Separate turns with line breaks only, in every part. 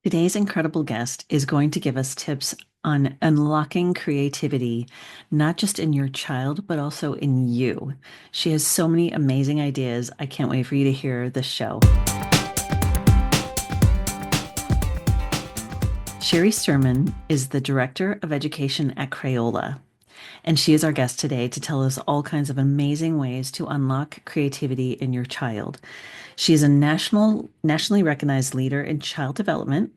Today's incredible guest is going to give us tips on unlocking creativity, not just in your child, but also in you. She has so many amazing ideas. I can't wait for you to hear the show. Cheri Sterman is the Director of Education at Crayola, and she is our guest today to tell us all kinds of amazing ways to unlock creativity in your child. She is a nationally recognized leader in child development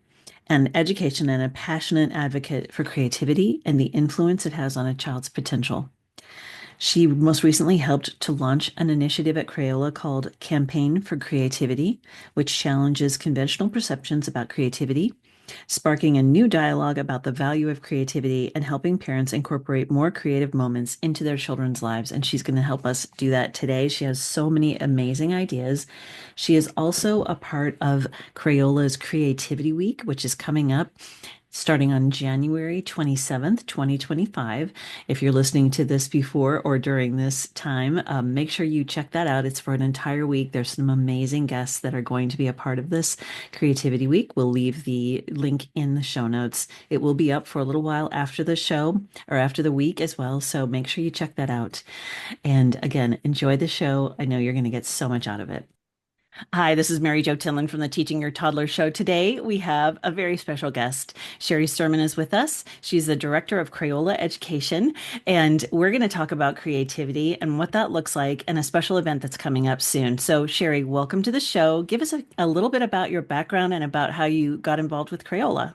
and education and a passionate advocate for creativity and the influence it has on a child's potential. She most recently helped to launch an initiative at Crayola called Campaign for Creativity, which challenges conventional perceptions about creativity, sparking a new dialogue about the value of creativity and helping parents incorporate more creative moments into their children's lives. And she's going to help us do that today. She has so many amazing ideas. She is also a part of Crayola's Creativity Week, which is coming up starting on January 27th, 2025. If you're listening to this before or during this time, make sure you check that out. It's for an entire week. There's some amazing guests that are going to be a part of this Creativity Week. We'll leave the link in the show notes. It will be up for a little while after the show or after the week as well. So make sure you check that out. And again, enjoy the show. I know you're going to get so much out of it. Hi, this is Mary Jo Tinlin from the Teaching Your Toddler Show. Today we have a very special guest. Cheri Sterman is with us. She's the director of Crayola Education, and we're going to talk about creativity and what that looks like and a special event that's coming up soon. So, Cheri, welcome to the show. Give us a little bit about your background and about how you got involved with Crayola.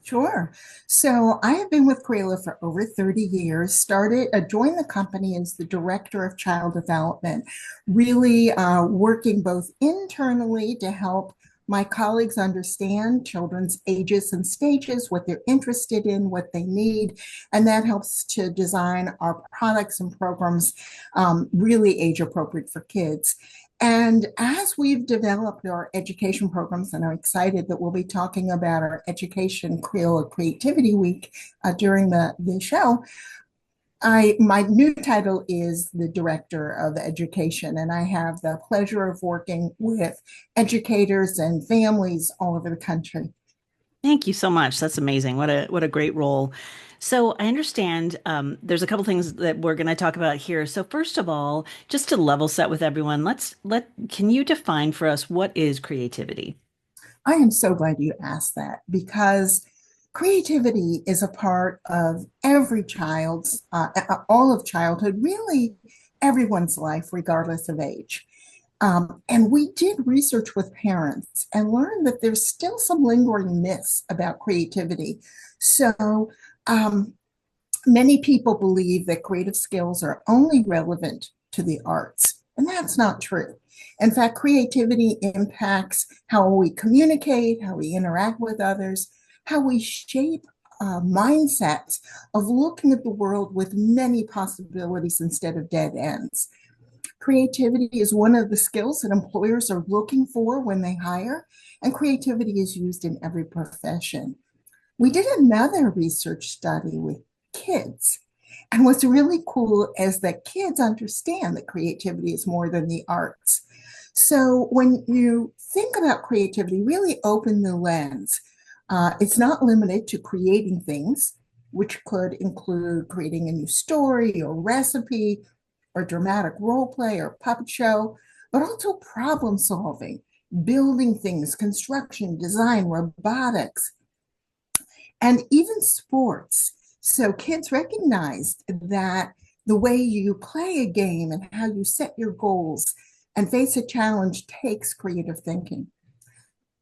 Sure. So I have been with Crayola for over 30 years. Joined the company as the director of child development, really working both internally to help my colleagues understand children's ages and stages, what they're interested in, what they need, and that helps to design our products and programs really age appropriate for kids. And as we've developed our education programs, and I'm excited that we'll be talking about our Education Crayola Creativity Week during the show, my new title is the Director of Education, and I have the pleasure of working with educators and families all over the country.
Thank you so much. That's amazing. What a great role. So I understand there's a couple things that we're going to talk about here. So first of all, just to level set with everyone, can you define for us what is creativity?
I am so glad you asked that because creativity is a part of every all of childhood, really everyone's life, regardless of age. And we did research with parents and learned that there's still some lingering myths about creativity. So um, many people believe that creative skills are only relevant to the arts, and that's not true. In fact, creativity impacts how we communicate, how we interact with others, how we shape mindsets of looking at the world with many possibilities instead of dead ends. Creativity is one of the skills that employers are looking for when they hire, and creativity is used in every profession. We did another research study with kids. And what's really cool is that kids understand that creativity is more than the arts. So when you think about creativity, really open the lens. It's not limited to creating things, which could include creating a new story or recipe or dramatic role play or puppet show, but also problem solving, building things, construction, design, robotics, and even sports. So kids recognized that the way you play a game and how you set your goals and face a challenge takes creative thinking.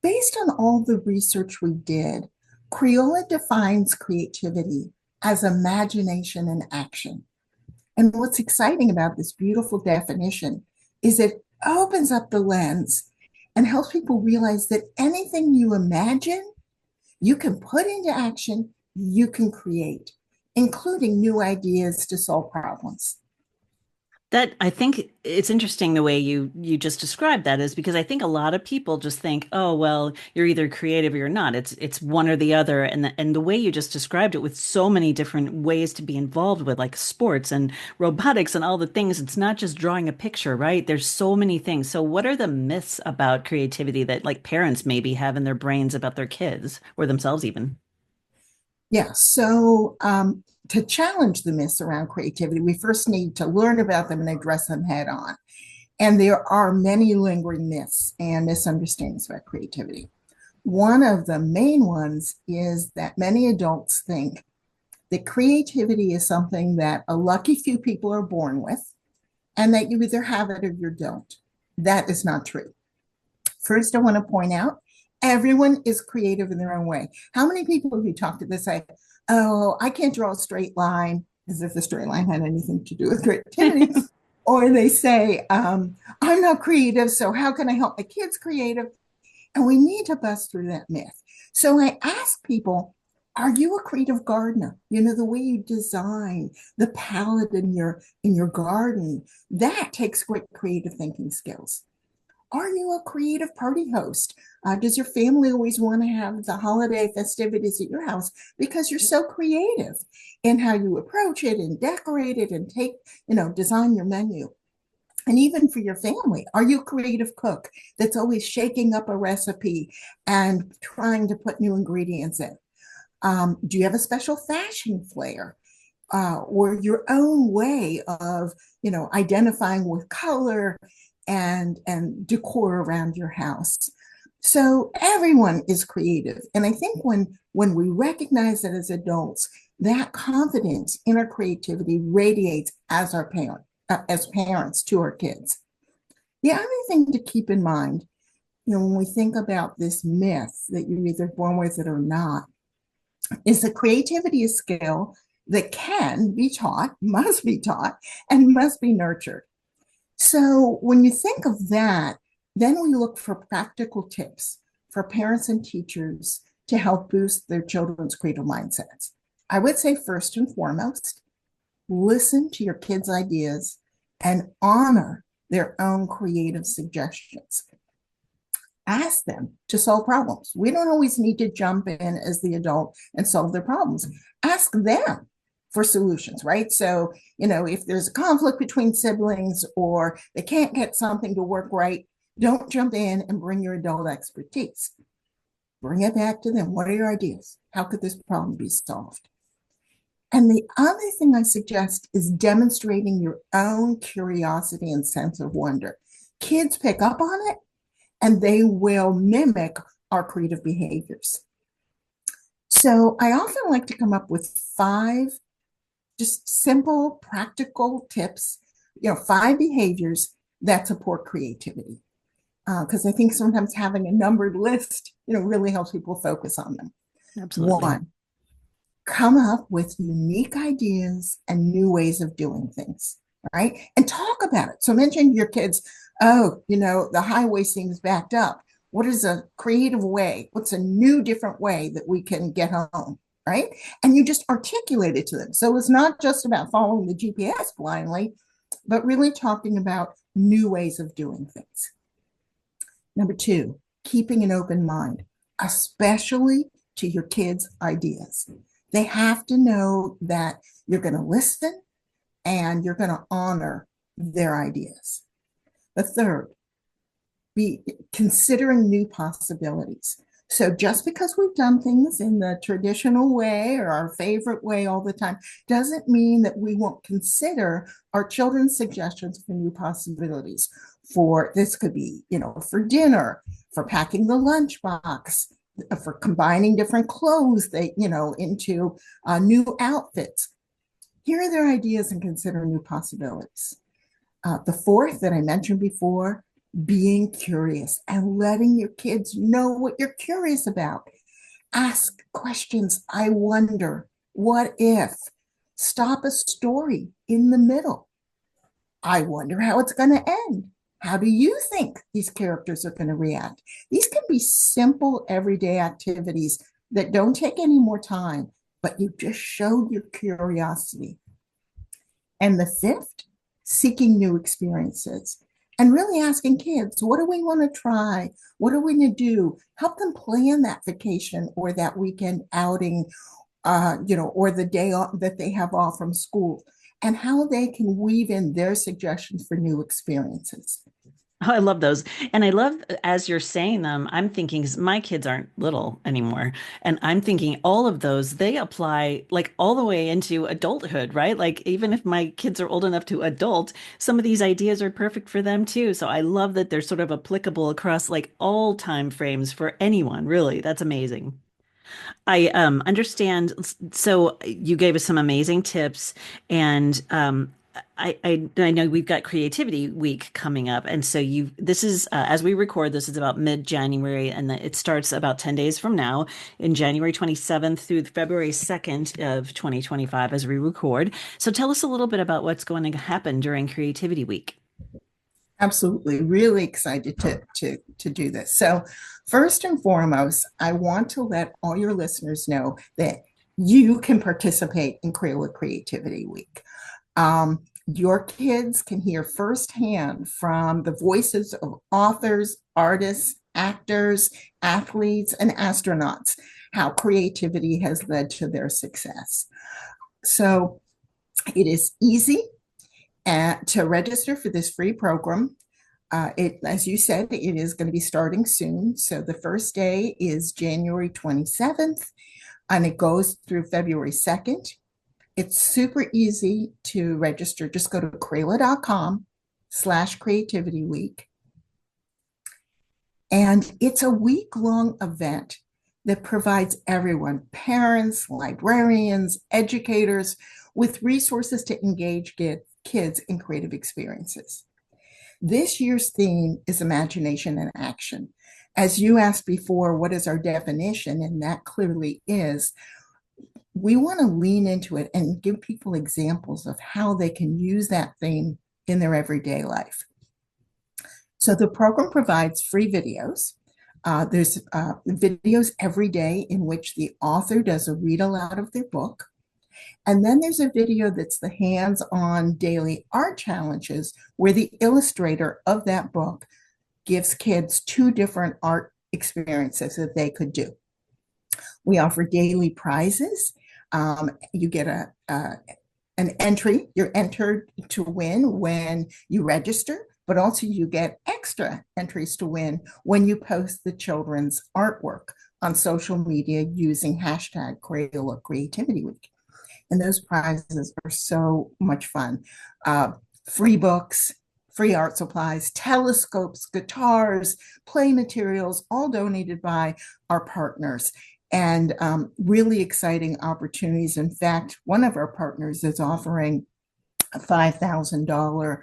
Based on all the research we did, Crayola defines creativity as imagination and action. And what's exciting about this beautiful definition is it opens up the lens and helps people realize that anything you imagine you can put into action, you can create, including new ideas to solve problems.
That I think it's interesting the way you just described that is because I think a lot of people just think, oh, well, you're either creative or you're not. It's one or the other. And the way you just described it with so many different ways to be involved with like sports and robotics and all the things, it's not just drawing a picture, right? There's so many things. So what are the myths about creativity that like parents maybe have in their brains about their kids or themselves even?
Yeah, so to challenge the myths around creativity, we first need to learn about them and address them head on. And there are many lingering myths and misunderstandings about creativity. One of the main ones is that many adults think that creativity is something that a lucky few people are born with and that you either have it or you don't. That is not true. First, I want to point out everyone is creative in their own way. How many people have you talked to that say, oh, I can't draw a straight line, as if the straight line had anything to do with creativity? Or they say, I'm not creative, so how can I help my kids creative? And we need to bust through that myth. So I ask people, are you a creative gardener? You know, the way you design the palette in your garden, that takes great creative thinking skills. Are you a creative party host? Does your family always want to have the holiday festivities at your house because you're so creative in how you approach it and decorate it and design your menu? And even for your family, are you a creative cook that's always shaking up a recipe and trying to put new ingredients in? Do you have a special fashion flair? Or your own way of identifying with color and decor around your house. So everyone is creative, and I think when we recognize that as adults, that confidence in our creativity radiates as parents to our kids. The other thing to keep in mind, when we think about this myth that you're either born with it or not, is that creativity is a skill that can be taught, must be taught, and must be nurtured. So when you think of that, then we look for practical tips for parents and teachers to help boost their children's creative mindsets. I would say, first and foremost, listen to your kids' ideas and honor their own creative suggestions. Ask them to solve problems. We don't always need to jump in as the adult and solve their problems. Ask them for solutions, right? So, if there's a conflict between siblings or they can't get something to work right, don't jump in and bring your adult expertise. Bring it back to them. What are your ideas? How could this problem be solved? And the other thing I suggest is demonstrating your own curiosity and sense of wonder. Kids pick up on it and they will mimic our creative behaviors. So I often like to come up with 5 just simple, practical tips, 5 behaviors that support creativity. Because I think sometimes having a numbered list, really helps people focus on them.
Absolutely.
One, come up with unique ideas and new ways of doing things, right? And talk about it. So mention your kids, oh, the highway seems backed up. What is a creative way? What's a new, different way that we can get home, right? And you just articulate it to them. So it's not just about following the GPS blindly, but really talking about new ways of doing things. Number 2, keeping an open mind, especially to your kids' ideas. They have to know that you're going to listen and you're going to honor their ideas. The third, be considering new possibilities. So just because we've done things in the traditional way or our favorite way all the time doesn't mean that we won't consider our children's suggestions for new possibilities. For this could be, for dinner, for packing the lunchbox, for combining different clothes that, into new outfits. Here are their ideas and consider new possibilities. The fourth that I mentioned before, being curious and letting your kids know what you're curious about. Ask questions. I wonder, what if? Stop a story in the middle. I wonder how it's going to end. How do you think these characters are going to react? These can be simple, everyday activities that don't take any more time, but you just showed your curiosity. And the fifth, seeking new experiences, and really asking kids, what do we want to try? What are we going to do? Help them plan that vacation or that weekend outing, or the day off that they have off from school, and how they can weave in their suggestions for new experiences.
Oh, I love those. And I love as you're saying them, I'm thinking 'cause my kids aren't little anymore. And I'm thinking all of those, they apply like all the way into adulthood, right? Like even if my kids are old enough to adult, some of these ideas are perfect for them too. So I love that they're sort of applicable across like all time frames for anyone, really. That's amazing. I understand. So you gave us some amazing tips, and I know we've got Creativity Week coming up, and so you this is as we record this is about mid-January, and it starts about 10 days from now in January 27th through February 2nd of 2025 as we record. So tell us a little bit about what's going to happen during Creativity Week.
Absolutely, really excited to do this. So, first and foremost, I want to let all your listeners know that you can participate in Crayola Creativity Week. Your kids can hear firsthand from the voices of authors, artists, actors, athletes, and astronauts how creativity has led to their success. So, it is easy to register for this free program. As you said, it is going to be starting soon. So the first day is January 27th, and it goes through February 2nd. It's super easy to register. Just go to Crayola.com/creativity week. And it's a week-long event that provides everyone, parents, librarians, educators, with resources to engage kids in creative experiences. This year's theme is imagination and action. As you asked before, what is our definition? And that clearly is we want to lean into it and give people examples of how they can use that theme in their everyday life. So the program provides free videos. There's videos every day in which the author does a read aloud of their book. And then there's a video that's the hands-on daily art challenges where the illustrator of that book gives kids two different art experiences that they could do. We offer daily prizes. You get an entry. You're entered to win when you register, but also you get extra entries to win when you post the children's artwork on social media using hashtag Crayola Creativity Week. And those prizes are so much fun. Free books, free art supplies, telescopes, guitars, play materials, all donated by our partners. And really exciting opportunities. In fact, one of our partners is offering a $5,000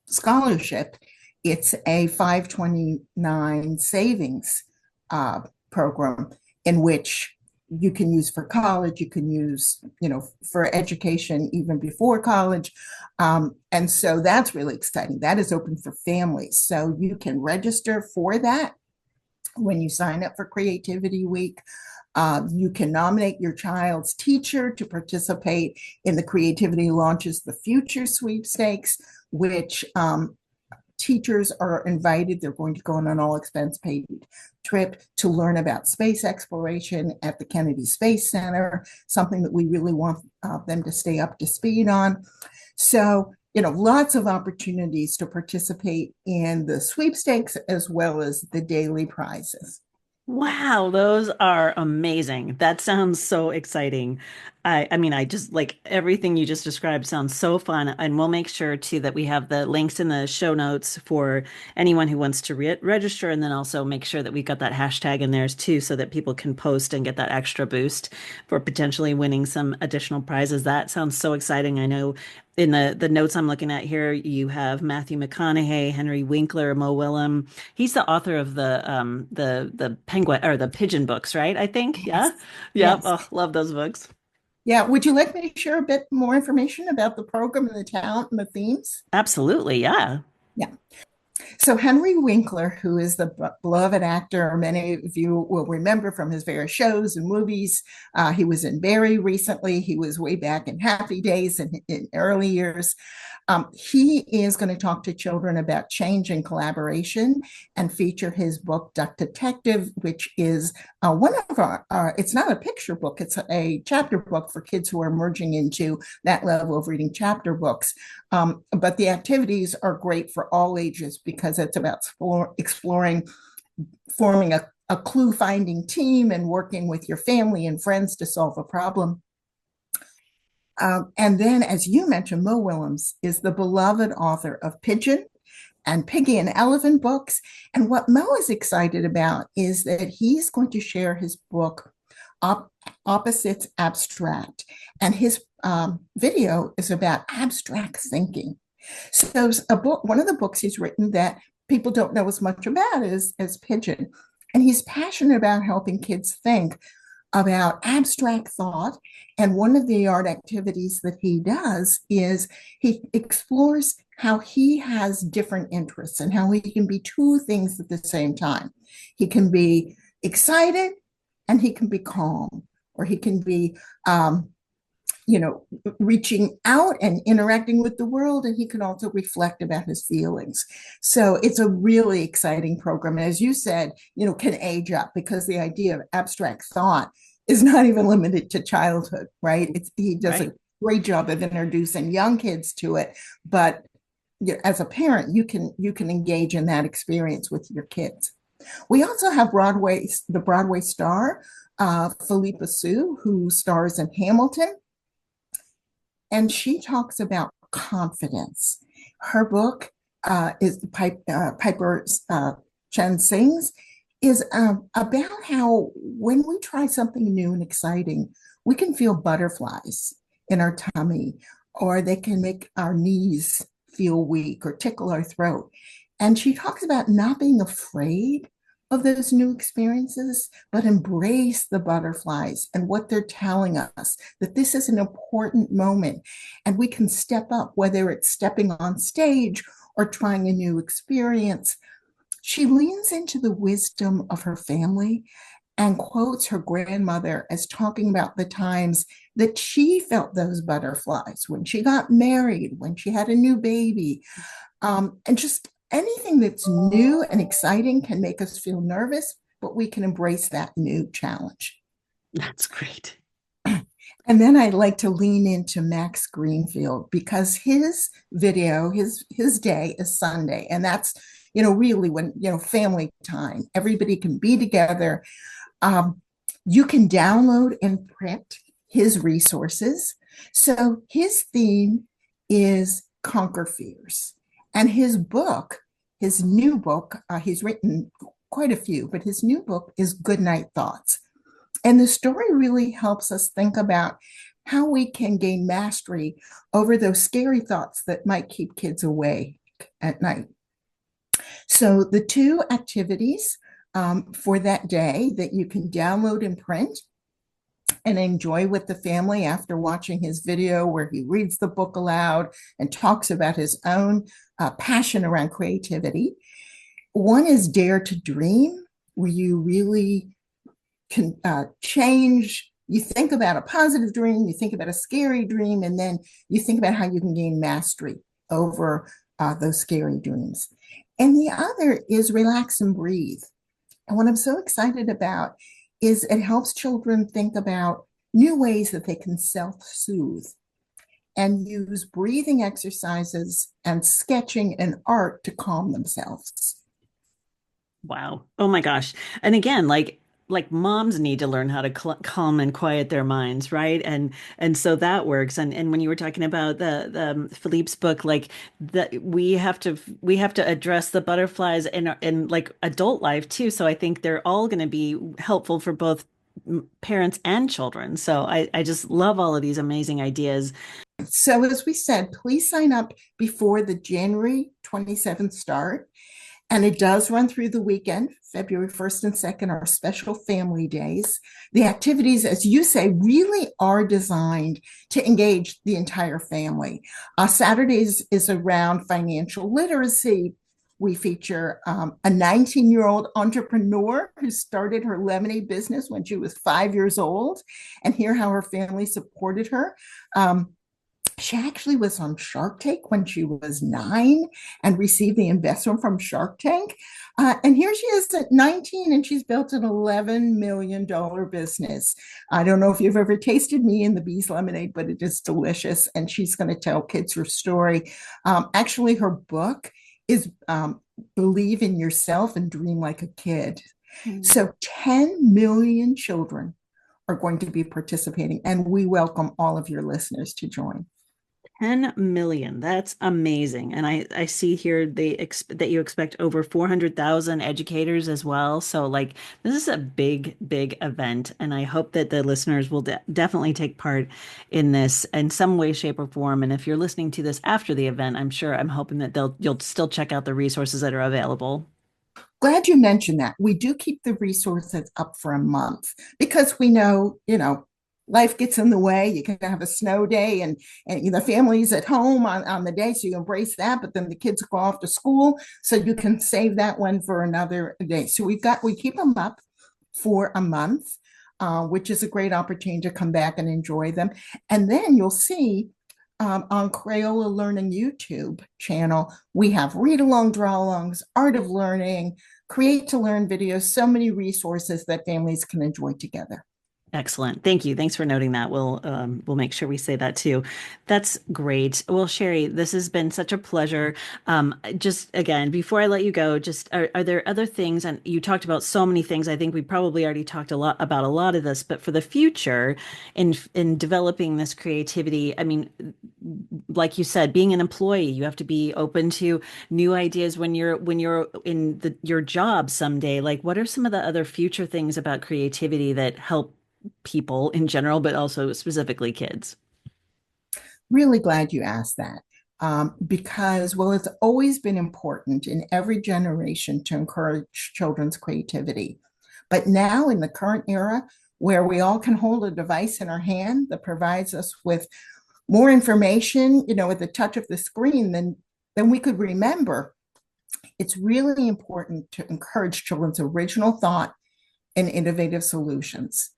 scholarship. It's a 529 savings program in which you can use for college, you can use, for education even before college. And so that's really exciting. That is open for families. So you can register for that when you sign up for Creativity Week. You can nominate your child's teacher to participate in the Creativity Launches the Future sweepstakes, which teachers are invited. They're going to go on an all expense paid trip to learn about space exploration at the Kennedy Space Center, something that we really want them to stay up to speed on. So, lots of opportunities to participate in the sweepstakes as well as the daily prizes.
Wow, those are amazing. That sounds so exciting. I mean, I just like everything you just described sounds so fun. And we'll make sure too that we have the links in the show notes for anyone who wants to register, and then also make sure that we've got that hashtag in there too, so that people can post and get that extra boost for potentially winning some additional prizes. That sounds so exciting. I know in the notes I'm looking at here, you have Matthew McConaughey, Henry Winkler, Mo Willem. He's the author of the penguin or the pigeon books, right? I think. Yeah.
Yes.
Yep.
Yes.
Oh, love those books.
Yeah. Would you like me to share a bit more information about the program and the talent and the themes?
Absolutely. Yeah.
Yeah. So Henry Winkler, who is the beloved actor many of you will remember from his various shows and movies, he was in Barry recently. He was way back in Happy Days and in early years. He is going to talk to children about change and collaboration and feature his book, Duck Detective, which is one of it's not a picture book, it's a chapter book for kids who are merging into that level of reading chapter books. But the activities are great for all ages because it's about exploring, forming a clue finding team and working with your family and friends to solve a problem. And then, as you mentioned, Mo Willems is the beloved author of Pigeon and Piggy and Elephant books. And what Mo is excited about is that he's going to share his book, Opposites Abstract. And his video is about abstract thinking. So, one of the books he's written that people don't know as much about is as Pigeon. And he's passionate about helping kids think about abstract thought. And one of the art activities that he does is he explores how he has different interests and how he can be two things at the same time. He can be excited and he can be calm, or he can be reaching out and interacting with the world, and he can also reflect about his feelings. So it's a really exciting program. And as you said, can age up because the idea of abstract thought is not even limited to childhood, right? He does a
Right.
great job of introducing young kids to it, but as a parent, you can engage in that experience with your kids. We also have the Broadway star, Philippa Sue, who stars in Hamilton, and she talks about confidence. Her book is Piper Chen Sings is about how when we try something new and exciting, we can feel butterflies in our tummy, or they can make our knees feel weak or tickle our throat. And she talks about not being afraid of those new experiences, but embrace the butterflies and what they're telling us, that this is an important moment and we can step up, whether it's stepping on stage or trying a new experience. She leans into the wisdom of her family and quotes her grandmother as talking about the times that she felt those butterflies when she got married, when she had a new baby, and just anything that's new and exciting can make us feel nervous, but we can embrace that new challenge.
That's great.
And then I'd like to lean into Max Greenfield because his video, his day is Sunday, and that's really when family time. Everybody can be together. Um, you can download and print his resources. So his theme is Conquer Fears. And his new book, he's written quite a few, but his new book is Goodnight Thoughts. And the story really helps us think about how we can gain mastery over those scary thoughts that might keep kids awake at night. So the two activities for that day that you can download and print and enjoy with the family after watching his video where he reads the book aloud and talks about his own passion around creativity. One is Dare to Dream, where you really can change. You think about a positive dream, you think about a scary dream, and then you think about how you can gain mastery over those scary dreams. And the other is Relax and Breathe. And what I'm so excited about is it helps children think about new ways that they can self soothe and use breathing exercises and sketching and art to calm themselves.
Wow. Oh my gosh. And again, like moms need to learn how to calm and quiet their minds, right? And so that works. And when you were talking about the Philippe's book, like that we have to address the butterflies in like adult life too. So I think they're all going to be helpful for both parents and children. So I just love all of these amazing ideas.
So, as we said, please sign up before the January 27th start. And it does run through the weekend. February 1st and 2nd are special family days. The activities, as you say, really are designed to engage the entire family. Saturdays is around financial literacy, We feature a 19-year-old entrepreneur who started her lemonade business when she was 5 years old, and hear how her family supported her. She actually was on Shark Tank when she was 9 and received the investment from Shark Tank. And here she is at 19 and she's built an $11 million business. I don't know if you've ever tasted me and the Bees lemonade, but it is delicious. And she's going to tell kids her story. Actually, her book is Believe in Yourself and Dream Like a Kid.
Mm.
So 10 million children are going to be participating, and we welcome all of your listeners to join.
10 million. That's amazing. And I see here that you expect over 400,000 educators as well. So like this is a big, big event. And I hope that the listeners will definitely take part in this in some way, shape, or form. And if you're listening to this after the event, I'm hoping that you'll still check out the resources that are available.
Glad you mentioned that. We do keep the resources up for a month because we know, life gets in the way. You can have a snow day and the family's at home on the day, so you embrace that, but then the kids go off to school. So you can save that one for another day. So we keep them up for a month, which is a great opportunity to come back and enjoy them. And then you'll see on Crayola Learning YouTube channel, we have read along, draw alongs, art of learning, create to learn videos, so many resources that families can enjoy together.
Excellent. Thank you. Thanks for noting that. We'll make sure we say that too. That's great. Well, Cheri, this has been such a pleasure. Just again, before I let you go, just are there other things? And you talked about so many things. I think we probably already talked a lot about a lot of this, but for the future, in developing this creativity, I mean, like you said, being an employee, you have to be open to new ideas when you're in your job someday. Like, what are some of the other future things about creativity that help people in general, but also specifically kids?
Really glad you asked that. Because, well, it's always been important in every generation to encourage children's creativity. But now, in the current era, where we all can hold a device in our hand that provides us with more information, with the touch of the screen than we could remember, it's really important to encourage children's original thought and innovative solutions.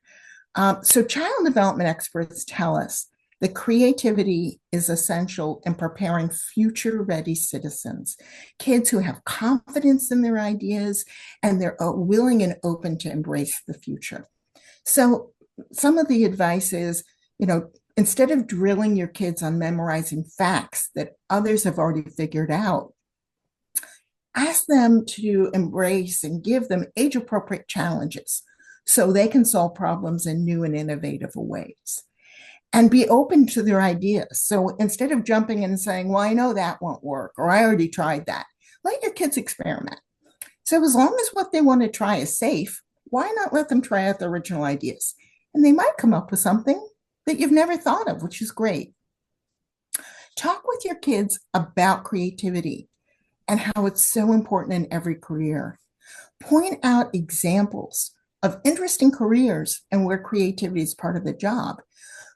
So, child development experts tell us that creativity is essential in preparing future ready citizens, kids who have confidence in their ideas and they're willing and open to embrace the future. So, some of the advice is, instead of drilling your kids on memorizing facts that others have already figured out, ask them to embrace and give them age appropriate challenges so they can solve problems in new and innovative ways and be open to their ideas. So instead of jumping in and saying, well, I know that won't work, or I already tried that, let your kids experiment. So as long as what they want to try is safe, why not let them try out the original ideas? And they might come up with something that you've never thought of, which is great. Talk with your kids about creativity and how it's so important in every career. Point out examples of interesting careers and where creativity is part of the job.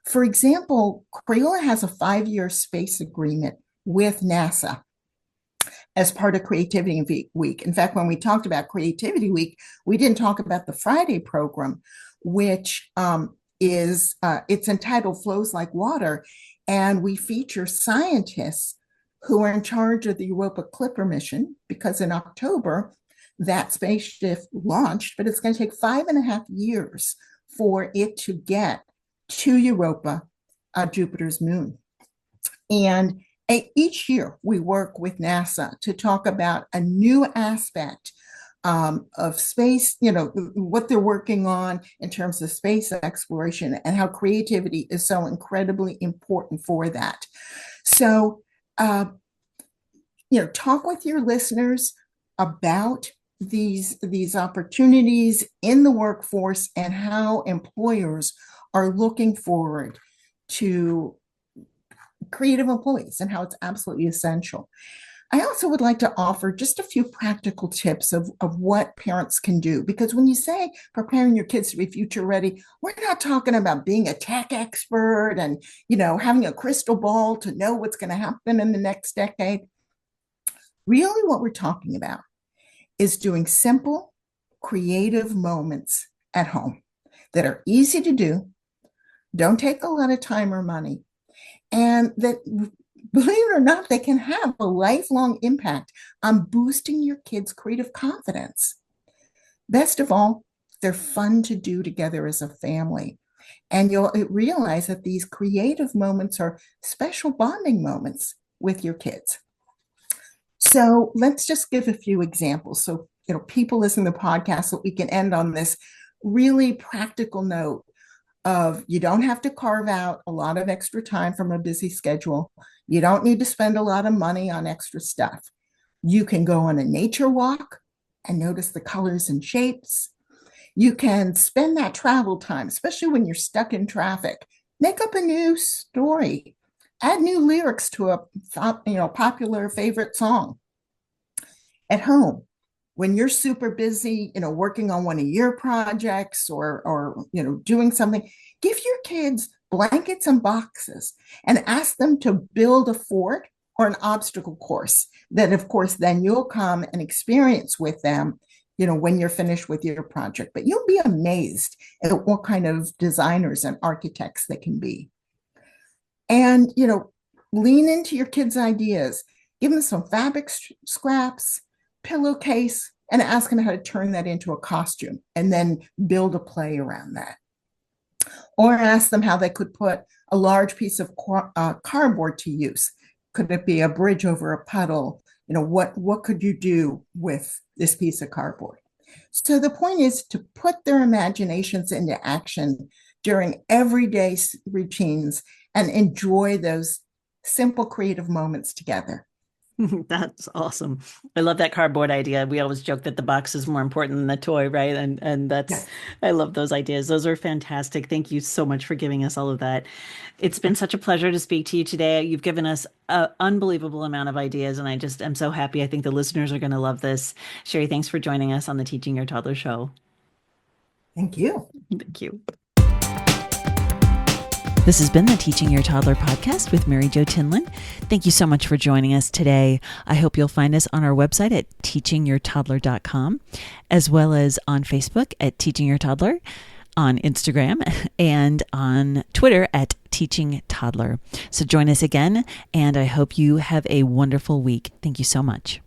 For example, Crayola has a 5-year space agreement with NASA as part of Creativity Week. In fact, when we talked about Creativity Week, we didn't talk about the Friday program, which it's entitled Flows Like Water, and we feature scientists who are in charge of the Europa Clipper mission because in October that spaceship launched, but it's going to take 5.5 years for it to get to Europa, Jupiter's moon. And each year we work with NASA to talk about a new aspect of space, what they're working on in terms of space exploration and how creativity is so incredibly important for that. So, talk with your listeners about these opportunities in the workforce and how employers are looking forward to creative employees and how it's absolutely essential. I also would like to offer just a few practical tips of what parents can do. Because when you say preparing your kids to be future ready, we're not talking about being a tech expert and, having a crystal ball to know what's going to happen in the next decade. Really, what we're talking about is doing simple, creative moments at home that are easy to do, don't take a lot of time or money, and that, believe it or not, they can have a lifelong impact on boosting your kids' creative confidence. Best of all, they're fun to do together as a family. And you'll realize that these creative moments are special bonding moments with your kids. So let's just give a few examples. So, people listen to the podcast so we can end on this really practical note of you don't have to carve out a lot of extra time from a busy schedule. You don't need to spend a lot of money on extra stuff. You can go on a nature walk and notice the colors and shapes. You can spend that travel time, especially when you're stuck in traffic. Make up a new story. Add new lyrics to a popular favorite song. At home, when you're super busy, working on one of your projects or doing something, give your kids blankets and boxes and ask them to build a fort or an obstacle course that, of course, then you'll come and experience with them, when you're finished with your project. But you'll be amazed at what kind of designers and architects they can be. And, lean into your kids' ideas. Give them some fabric scraps, pillowcase, and ask them how to turn that into a costume and then build a play around that. Or ask them how they could put a large piece of cardboard to use. Could it be a bridge over a puddle? What could you do with this piece of cardboard? So the point is to put their imaginations into action during everyday routines and enjoy those simple creative moments together.
That's awesome. I love that cardboard idea. We always joke that the box is more important than the toy, right? And that's
Yes.
I love those ideas. Those are fantastic. Thank you so much for giving us all of that. It's been such a pleasure to speak to you today. You've given us an unbelievable amount of ideas, and I just am so happy. I think the listeners are going to love this. Cheri, thanks for joining us on the Teaching Your Toddler show.
Thank you.
Thank you. This has been the Teaching Your Toddler podcast with Mary Jo Tinlin. Thank you so much for joining us today. I hope you'll find us on our website at teachingyourtoddler.com, as well as on Facebook at Teaching Your Toddler, on Instagram, and on Twitter at Teaching Toddler. So join us again, and I hope you have a wonderful week. Thank you so much.